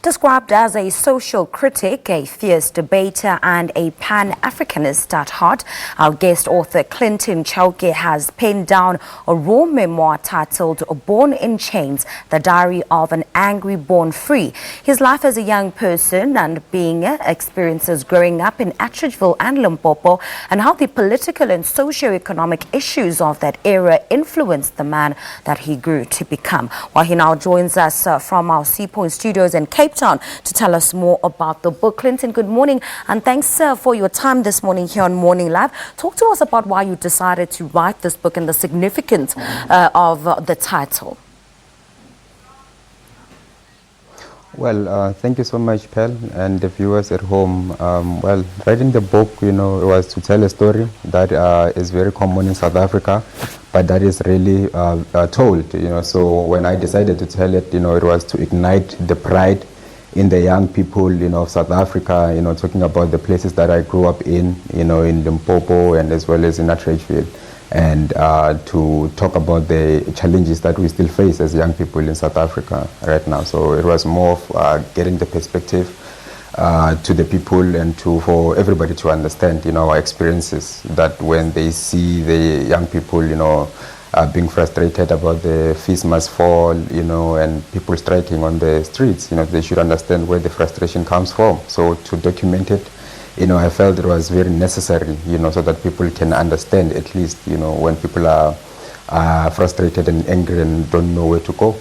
Described as a social critic, a fierce debater and a Pan-Africanist at heart, our guest author Clinton Chauke has penned down a raw memoir titled Born in Chains, the Diary of an Angry Born Free. His life as a young person and being experiences growing up in Atridgeville and Limpopo, and how the political and socio-economic issues of that era influenced the man that he grew to become. While he now joins us from our Seapoint studios in Cape Town to tell us more about the book. Clinton, good morning, and thanks for your time this morning here on Morning Live. Talk to us about why you decided to write this book and the significance of the title. Well, thank you so much, Pearl, and the viewers at home. Well, writing the book, it was to tell a story that is very common in South Africa, but that is really told, So when I decided to tell it, it was to ignite the pride in the young people, of South Africa, talking about the places that I grew up in Limpopo and as well as in Atridgeville, and to talk about the challenges that we still face as young people in South Africa right now. So it was more of getting the perspective to the people and for everybody to understand, our experiences, that when they see the young people, being frustrated about the fees must fall, and people striking on the streets, they should understand where the frustration comes from. So to document it, I felt it was very necessary, so that people can understand at least, when people are frustrated and angry and don't know where to go.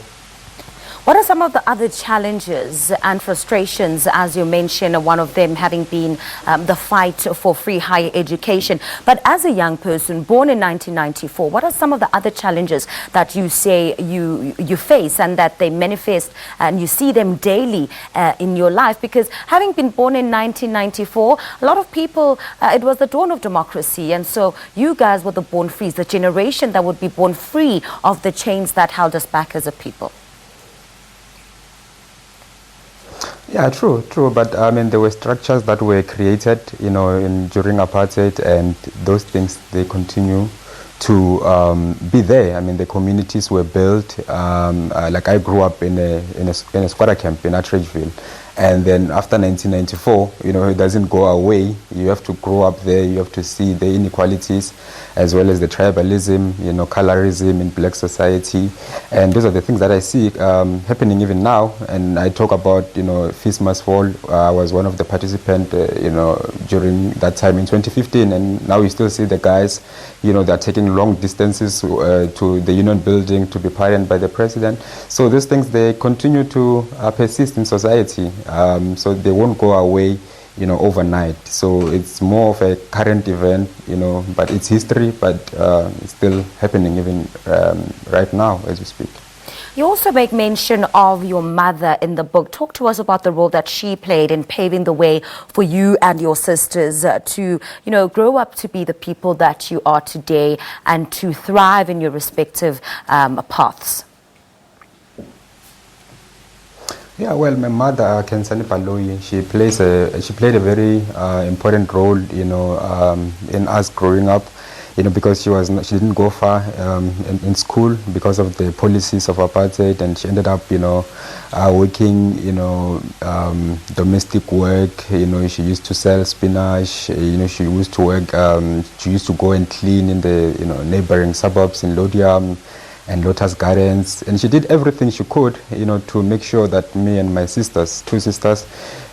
What are some of the other challenges and frustrations, as you mentioned, one of them having been the fight for free higher education? But as a young person born in 1994, what are some of the other challenges that you say you face and that they manifest and you see them daily in your life? Because having been born in 1994, a lot of people, it was the dawn of democracy. And so you guys were the born frees, the generation that would be born free of the chains that held us back as a people. Yeah, true. But there were structures that were created, during apartheid, and those things, they continue to be there. The communities were built. Like I grew up in a squatter camp in Atridgeville. And then after 1994, it doesn't go away. You have to grow up there. You have to see the inequalities as well as the tribalism, colorism in black society. And those are the things that I see happening even now. And I talk about, fees must fall. I was one of the participants, during that time in 2015. And now you still see the guys, they're taking long distances to the union building to be pardoned by the president. So these things, they continue to persist in society. So they won't go away, overnight. So it's more of a current event, but it's history, but it's still happening even right now as we speak. You also make mention of your mother in the book. Talk to us about the role that she played in paving the way for you and your sisters to, grow up to be the people that you are today and to thrive in your respective paths. Yeah, well, my mother, Kensani Paloyi, she played a very important role, in us growing up, because she didn't go far in school because of the policies of apartheid, and she ended up, working, domestic work. She used to sell spinach. She used to work. She used to go and clean in the neighboring suburbs in Lodiam and Lotus Gardens, and she did everything she could, to make sure that me and my sisters, two sisters,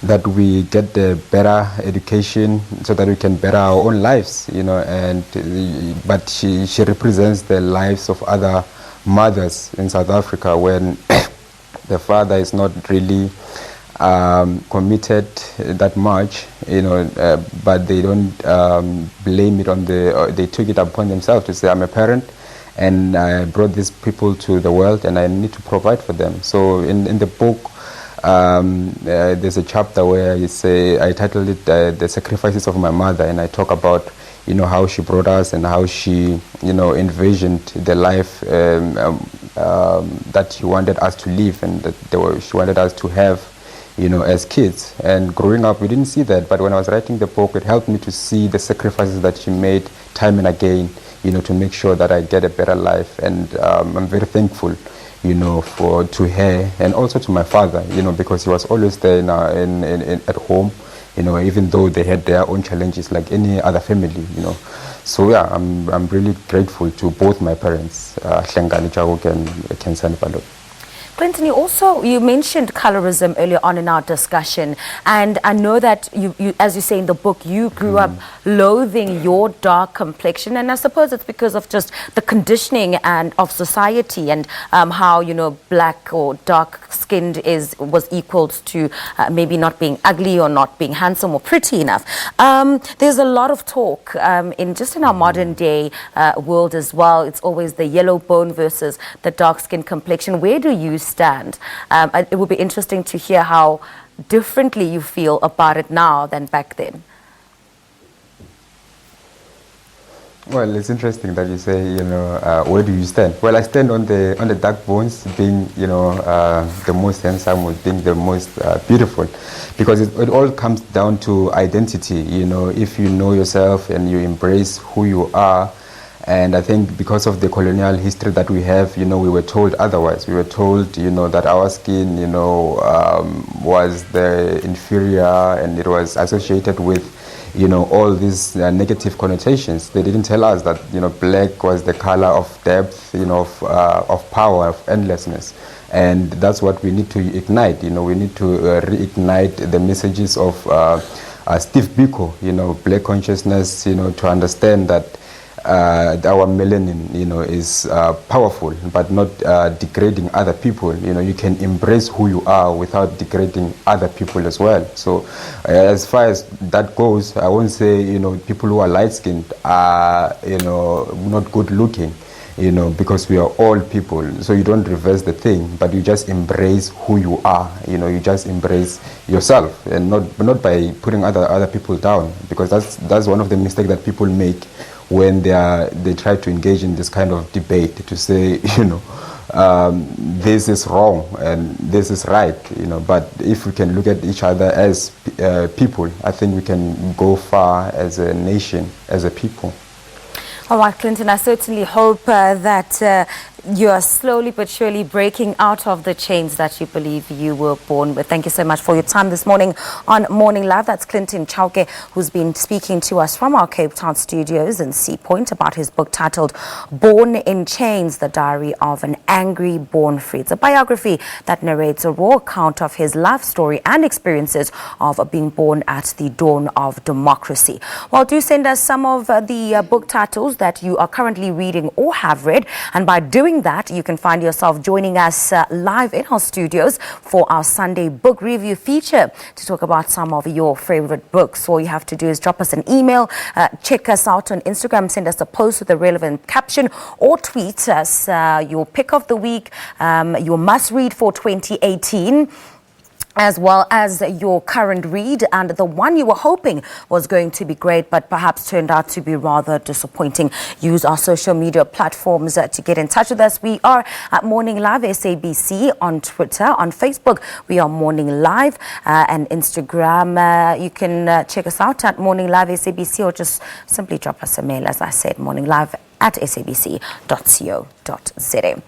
that we get the better education so that we can better our own lives, but she represents the lives of other mothers in South Africa when the father is not really committed that much, but they don't blame it on they took it upon themselves to say, I'm a parent, and I brought these people to the world and I need to provide for them. So in the book, there's a chapter where I titled it The Sacrifices of My Mother, and I talk about, how she brought us and how she, envisioned the life that she wanted us to live and that she wanted us to have, as kids. And growing up, we didn't see that, but when I was writing the book, it helped me to see the sacrifices that she made time and again, to make sure that I get a better life. And I'm very thankful, you know, to her and also to my father, you know, because he was always there at home, you know, even though they had their own challenges like any other family, you know. So yeah, I'm really grateful to both my parents, Clinton Chauke and Kensani Palo. Clinton, you mentioned colorism earlier on in our discussion, and I know that you as you say in the book, you grew up loathing your dark complexion, and I suppose it's because of just the conditioning and of society and how, you know, black or dark skinned was equal to maybe not being ugly or not being handsome or pretty enough. There's a lot of talk in our modern day world as well. It's always the yellow bone versus the dark skin complexion. Where do you stand? It would be interesting to hear how differently you feel about it now than back then. Well, it's interesting that you say, you know, where do you stand? Well, I stand on the dark bones, being, you know, the most handsome, or being the most beautiful, because it all comes down to identity. You know, if you know yourself and you embrace who you are. And I think because of the colonial history that we have, you know, we were told otherwise. We were told, you know, that our skin, you know, was the inferior, and it was associated with, you know, all these negative connotations. They didn't tell us that, you know, black was the color of depth, you know, of power, of endlessness. And that's what we need to ignite. You know, we need to reignite the messages of Steve Biko, you know, black consciousness, you know, to understand that our melanin, you know, is powerful, but not degrading other people. You know, you can embrace who you are without degrading other people as well. So as far as that goes, I won't say, you know, people who are light-skinned are, you know, not good looking, you know, because we are all people. So you don't reverse the thing, but you just embrace who you are. You know, you just embrace yourself, and not by putting other people down, because that's one of the mistakes that people make when they try to engage in this kind of debate, to say, you know, this is wrong and this is right, you know. But if we can look at each other as people, I think we can go far as a nation, as a people. All right, Clinton, I certainly hope that you are slowly but surely breaking out of the chains that you believe you were born with. Thank you so much for your time this morning on Morning Live. That's Clinton Chauke, who's been speaking to us from our Cape Town studios in Sea Point about his book titled Born in Chains, The Diary of an Angry Born Free. It's a biography that narrates a raw account of his life story and experiences of being born at the dawn of democracy. Well, do send us some of the book titles that you are currently reading or have read, and by doing that, you can find yourself joining us live in our studios for our Sunday book review feature to talk about some of your favorite books. All you have to do is drop us an email, check us out on Instagram, send us a post with a relevant caption, or tweet us your pick of the week, your must read for 2018. As well as your current read, and the one you were hoping was going to be great but perhaps turned out to be rather disappointing. Use our social media platforms to get in touch with us. We are at Morning Live SABC on Twitter. On Facebook, we are Morning Live, and Instagram. You can check us out at Morning Live SABC, or just simply drop us a mail, as I said, morninglive@sabc.co.za.